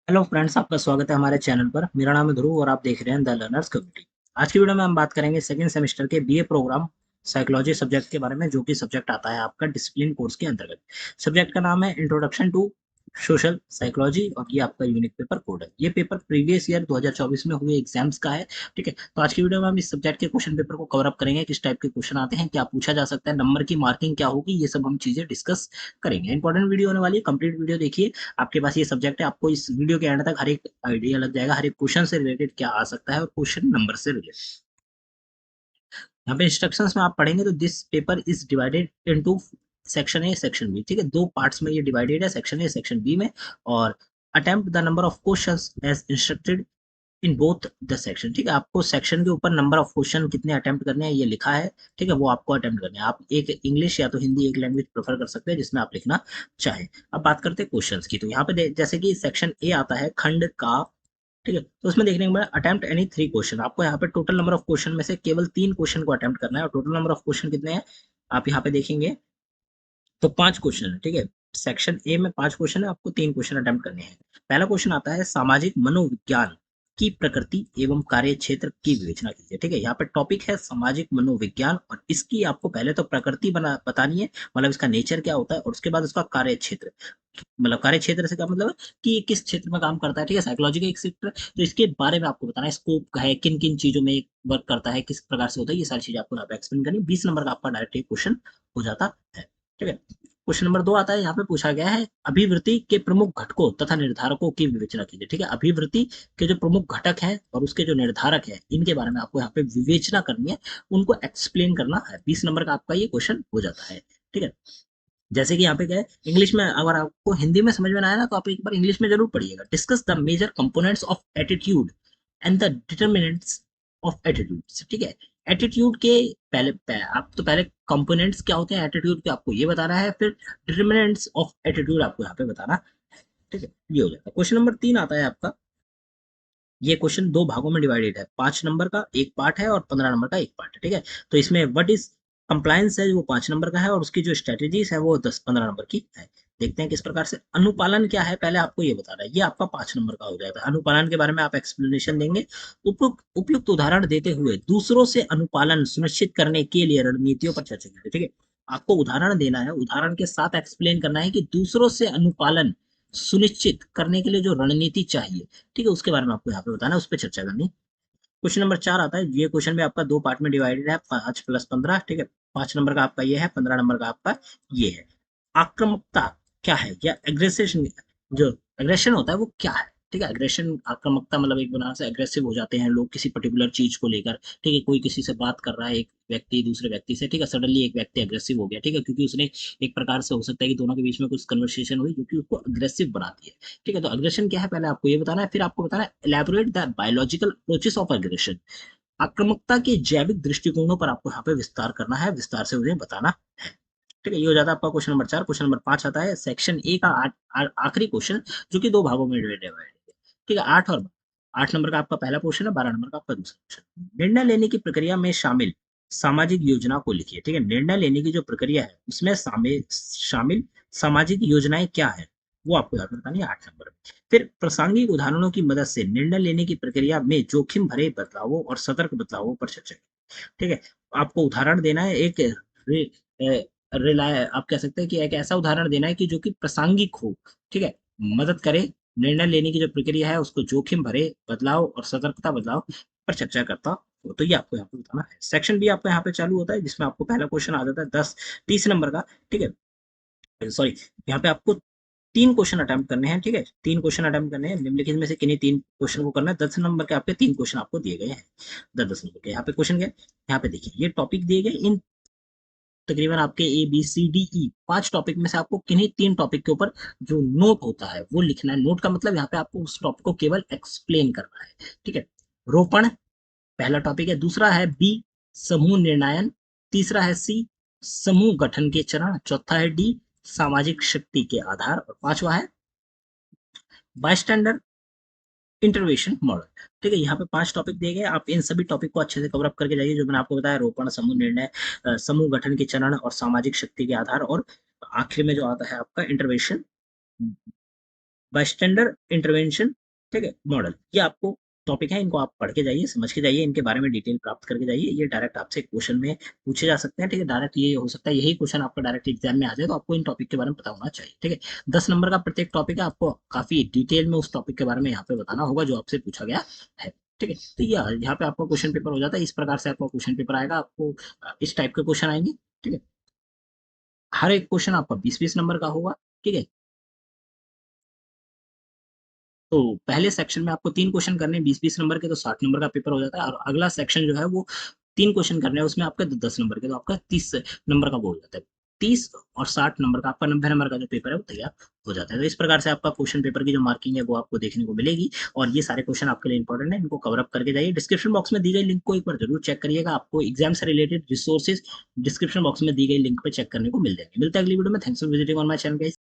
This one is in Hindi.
हेलो फ्रेंड्स, आपका स्वागत है हमारे चैनल पर। मेरा नाम है ध्रुव और आप देख रहे हैं द लर्नर्स कम्युनिटी। आज की वीडियो में हम बात करेंगे सेकंड सेमेस्टर के बीए प्रोग्राम साइकोलॉजी सब्जेक्ट के बारे में, जो कि सब्जेक्ट आता है आपका डिसिप्लिन कोर्स के अंतर्गत। सब्जेक्ट का नाम है इंट्रोडक्शन टू सोशल साइकोलॉजी और ये आपका यूनिक पेपर कोड है। ये पेपर प्रीवियस ईयर 2024 में हुए एग्जाम्स का है। ठीक है, तो आज की वीडियो में हम इस सब्जेक्ट के क्वेश्चन पेपर को कवर अप करेंगे। किस टाइप के क्वेश्चन आते हैं, क्या पूछा जा सकता है, नंबर की मार्किंग क्या होगी, ये सब हम चीजें डिस्कस करेंगे। इंपॉर्टेंट वीडियो होने वाली है, कंप्लीट वीडियो देखिए। आपके पास ये सब्जेक्ट है, आपको इस वीडियो के एंड तक हर एक आइडिया लग जाएगा, हर एक क्वेश्चन से रिलेटेड क्या आ सकता है और क्वेश्चन नंबर से रिलेटेड। यहाँ पे इंस्ट्रक्शंस में आप पढ़ेंगे तो this paper is divided into section A section B. ठीक है, दो पार्ट्स में ये डिवाइडेड है, सेक्शन ए सेक्शन बी में। और attempt the number of questions as instructed in both the section. ठीक है, आपको सेक्शन के ऊपर नंबर ऑफ क्वेश्चन कितने अटेम्प्ट करने हैं ये लिखा है। ठीक है, वो आपको अटेम्प्ट करने हैं। आप एक इंग्लिश या तो हिंदी एक लैंग्वेज प्रेफर कर सकते हैं जिसमें आप लिखना चाहें। अब बात करते हैं क्वेश्चंस की। तो यहाँ पे जैसे कि सेक्शन ए आता है खंड का। ठीक है, तो उसमें देखने के बाद अटेम्प्ट एनी थ्री क्वेश्चन। आपको यहाँ पे टोटल नंबर ऑफ क्वेश्चन में से केवल 3 क्वेश्चन को अटेम्प्ट करना है। और टोटल नंबर ऑफ क्वेश्चन कितने हैं आप यहाँ पे देखेंगे तो 5 क्वेश्चन है। ठीक है, सेक्शन ए में 5 क्वेश्चन है, आपको 3 क्वेश्चन अटेम्प्ट करने हैं। पहला क्वेश्चन आता है सामाजिक मनोविज्ञान की प्रकृति एवं कार्य क्षेत्र की विवेचना कीजिए। ठीक है, यहाँ पे टॉपिक है सामाजिक मनोविज्ञान और इसकी आपको पहले तो प्रकृति बना बतानी है, मतलब इसका नेचर क्या होता है, और उसके बाद उसका कार्य क्षेत्र। मतलब कार्य क्षेत्र से क्या मतलब है कि ये किस क्षेत्र में काम करता है। ठीक है, साइकोलॉजी का एक क्षेत्र, तो इसके बारे में आपको बताना है, स्कोप है, किन किन चीजों में वर्क करता है, किस प्रकार से होता है, ये सारी चीजें आपको यहाँ पे एक्सप्लेन करनी। 20 नंबर का आपका डायरेक्ट क्वेश्चन हो जाता है। ठीक है, क्वेश्चन नंबर 2 आता है, यहाँ पे पूछा गया है अभिवृत्ति के प्रमुख घटकों तथा निर्धारकों की विवेचना कीजिए। ठीक है, अभिवृत्ति के जो प्रमुख घटक हैं और उसके जो निर्धारक है, इनके बारे में आपको यहाँ पे विवेचना करनी है, उनको एक्सप्लेन करना है। 20 नंबर का आपका ये क्वेश्चन हो जाता है। ठीक है, जैसे कि यहाँ पे क्या है, इंग्लिश में अगर आपको हिंदी में समझ में ना आया ना, तो आप एक बार इंग्लिश में जरूर पढ़िएगा। Discuss the major components of attitude and the determinants of attitude. ठीक है, एटीट्यूड के आप तो पहले कंपोनेंट्स क्या होते हैं एटीट्यूड के आपको ये बताना है, फिर डिटर्मिनेंट्स ऑफ एटीट्यूड आपको यहाँ पे बताना है। ठीक है, ये हो जाता है। क्वेश्चन नंबर 3 आता है आपका। ये क्वेश्चन दो भागों में डिवाइडेड है, 5 नंबर का एक पार्ट है और 15 नंबर का एक पार्ट है। ठीक है, तो इसमें व्हाट इज कंप्लायंस है वो 5 नंबर का है और उसकी जो स्ट्रेटेजीज है वो 10-15 नंबर की है। देखते हैं किस प्रकार से। अनुपालन क्या है पहले आपको ये बताना है, ये आपका 5 नंबर का हो जाएगा। अनुपालन के बारे में आप एक्सप्लेनेशन देंगे। उपयुक्त उदाहरण देते हुए दूसरों से अनुपालन सुनिश्चित करने के लिए रणनीतियों पर चर्चा कीजिए। ठीक है, आपको उदाहरण देना है, उदाहरण के साथ एक्सप्लेन करना है कि दूसरों से अनुपालन सुनिश्चित करने के लिए जो रणनीति चाहिए, ठीक है, उसके बारे में आपको यहाँ पे बताना है, उस पर चर्चा करनी। क्वेश्चन नंबर 4 आता है। ये क्वेश्चन भी आपका दो पार्ट में डिवाइडेड है, 5+15। ठीक है, 5 नंबर का आपका ये है, 15 नंबर का आपका ये है। आक्रामकता क्या है, या एग्रेशन, जो एग्रेशन होता है वो क्या है। ठीक है, एग्रेशन आक्रामकता मतलब एक बनाने से एग्रेसिव हो जाते हैं लोग किसी पर्टिकुलर चीज को लेकर। ठीक है, कोई किसी से बात कर रहा है, एक व्यक्ति दूसरे व्यक्ति से, ठीक है, सडनली एक व्यक्ति एग्रेसिव हो गया। ठीक है, क्योंकि उसने एक प्रकार से हो सकता है कि दोनों के बीच में कुछ कन्वर्सेशन हुई जो कि उसको अग्रेसिव बनाती है। ठीक है, तो अग्रेशन क्या है पहले आपको ये बताना है, फिर आपको बताना है elaborate the biological approaches of aggression. आक्रामकता के जैविक दृष्टिकोणों पर आपको यहाँ पे विस्तार करना है, विस्तार से उन्हें बताना है। ठीक है, ये हो जाता है आपका क्वेश्चन नंबर 4। क्वेश्चन नंबर 5 आता है सेक्शन ए का आखिरी क्वेश्चन, जो कि दो भागों में डिवाइडेड है। ठीक है, 8 नंबर का आपका पहला क्वेश्चन है, 12 नंबर का आपका दूसरा क्वेश्चन। निर्णय लेने की प्रक्रिया में शामिल सामाजिक योजना को लिखिए। ठीक है, निर्णय लेने की जो प्रक्रिया है उसमें शामिल सामाजिक योजनाएं क्या है, वो आपको यहाँ पे बतानी है 8 नंबर में। फिर प्रासंगिक उदाहरणों की मदद से निर्णय लेने की प्रक्रिया में जोखिम भरे बदलावों और सतर्क बदलावों पर चर्चा की। ठीक है, आपको उदाहरण देना है एक रिलाय, आप कह सकते हैं कि एक ऐसा उदाहरण देना है कि जो कि प्रासंगिक हो। ठीक है, मदद करे निर्णय लेने की जो प्रक्रिया है उसको जोखिम भरे बदलाव और सतर्कता बदलाव पर चर्चा करता हो। तो ये आपको यहाँ पे बताना है। सेक्शन बी आपका यहाँ पे चालू होता है, जिसमें आपको पहला क्वेश्चन आ जाता है 30 नंबर का। ठीक है, सॉरी, यहाँ पे आपको 3 क्वेश्चन अटेम्प्ट करने हैं। ठीक है, 3 क्वेश्चन अटेम्प्ट करने हैं, निम्नलिखित में से किन्हीं 3 क्वेश्चन को करना है। 10 नंबर के आपके 3 क्वेश्चन आपको दिए गए हैं। 10 10 नंबर के यहाँ पे क्वेश्चन क्या है, यहाँ पे देखिए ये टॉपिक दिए गए, इन तकरीबन आपके ABCDE 5 टॉपिक में से आपको किन्हीं 3 टॉपिक के ऊपर जो नोट होता है वो लिखना है। नोट का मतलब यहाँ पे आपको उस टॉपिक को केवल एक्सप्लेन करना है। ठीक है, रोपण पहला टॉपिक है, दूसरा है बी समूह निर्णायन, तीसरा है सी समूह गठन के चरण, चौथा है डी सामाजिक शक्ति के आधार, और पांचवा है बायस्टैंडर इंटरवेंशन मॉडल। ठीक है, यहाँ पे 5 टॉपिक दिए गए, आप इन सभी टॉपिक को अच्छे से कवर अप करके जाइए, जो मैंने आपको बताया, रोपण, समूह निर्णय, समूह गठन के चरण और सामाजिक शक्ति के आधार, और आखिर में जो आता है आपका इंटरवेंशन बाइस्टैंडर इंटरवेंशन, ठीक है, मॉडल, ये आपको टॉपिक है, इनको आप पढ़ के जाइए, समझ के जाइए, इनके बारे में डिटेल प्राप्त करके जाइए। ये डायरेक्ट आपसे क्वेश्चन में पूछे जा सकते हैं, ठीक है, डायरेक्ट ये हो सकता है यही क्वेश्चन आपका डायरेक्ट एग्जाम में आ जाए, तो आपको इन टॉपिक के बारे में पता होना चाहिए, ठीक है। 10 नंबर का प्रत्येक टॉपिक है, आपको काफी डिटेल में उस टॉपिक के बारे में यहाँ पे बताना होगा जो आपसे पूछा गया है, ठीक है। तो ये यहाँ पे आपका क्वेश्चन पेपर हो जाता है, इस प्रकार से आपका क्वेश्चन पेपर आएगा, आपको इस टाइप के क्वेश्चन आएंगे, ठीक है। हर एक क्वेश्चन आपका 20-20 नंबर का होगा, ठीक है। तो पहले सेक्शन में आपको 3 क्वेश्चन करने हैं 20-20 नंबर के, तो 60 नंबर का पेपर हो जाता है, और अगला सेक्शन जो है वो 3 क्वेश्चन करने हैं, उसमें आपका 10 नंबर के, तो आपका 30 नंबर का वो हो जाता है। 30 और 60 नंबर का आपका 90 नंबर का जो पेपर है वो तैयार हो जाता है। तो इस प्रकार से आपका क्वेश्चन पेपर की जो मार्किंग है वो आपको देखने को मिलेगी, और ये सारे क्वेश्चन आपके लिए इंपॉर्टेंट है, इनको कवर अप करके जाइए। डिस्क्रिप्शन बॉक्स में दी गई लिंक को एक बार जरूर चेक करिएगा, आपको एग्जाम से रिलेटेड रिसोर्सेज डिस्क्रिप्शन बॉक्स में दी गई लिंक पे चेक करने को मिल जाएंगे। मिलता है अगली वीडियो में। Thanks for visiting on my channel guys.